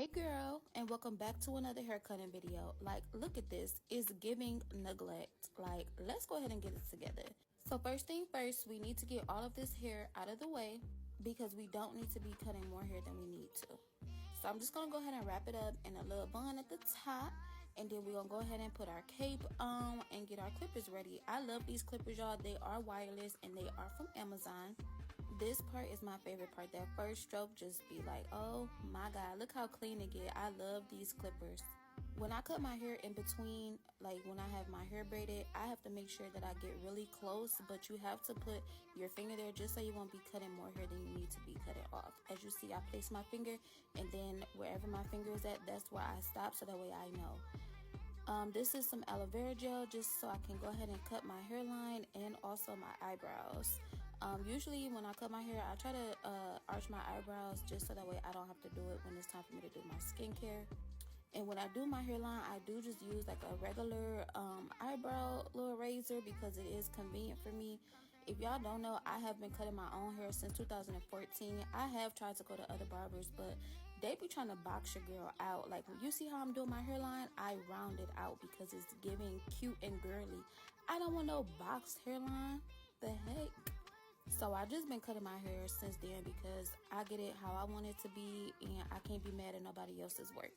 Hey girl, and welcome back to another hair cutting video. Like, look at this. It's giving neglect. Like, let's go ahead and get it together. So first thing first, we need to get all of this hair out of the way because we don't need to be cutting more hair than we need to. So I'm just going to go ahead and wrap it up in a little bun at the top. And then we're going to go ahead and put our cape on and get our clippers ready. I love these clippers, y'all. They are wireless and they are from Amazon. This part is my favorite part. That first stroke, just be like, oh my god, look how clean it get. I love these clippers. When I cut my hair in between, like when I have my hair braided, I have to make sure that I get really close, but you have to put your finger there just so you won't be cutting more hair than you need to be cutting off. As you see, I place my finger, and then wherever my finger is at, that's where I stop, so that way I know. This is some aloe vera gel just so I can go ahead and cut my hairline and also my eyebrows. Usually when I cut my hair, I try to arch my eyebrows just so that way I don't have to do it when it's time for me to do my skincare. And when I do my hairline, I do just use like a regular eyebrow little razor because it is convenient for me. If y'all don't know, I have been cutting my own hair since 2014. I have tried to go to other barbers, but they be trying to box your girl out. Like, you see how I'm doing my hairline? I round it out because it's giving cute and girly. I don't want no boxed hairline. The heck? So I just been cutting my hair since then because I get it how I want it to be and I can't be mad at nobody else's work.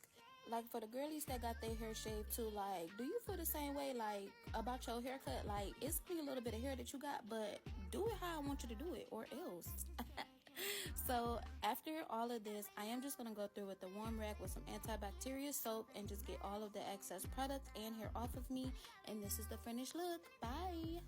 Like, for the girlies that got their hair shaved too, like, do you feel the same way, like, about your haircut? Like, it's only a little bit of hair that you got, but do it how I want you to do it, or else. So after all of this, I am just going to go through with the warm rag with some antibacterial soap and just get all of the excess product and hair off of me. And this is the finished look. Bye.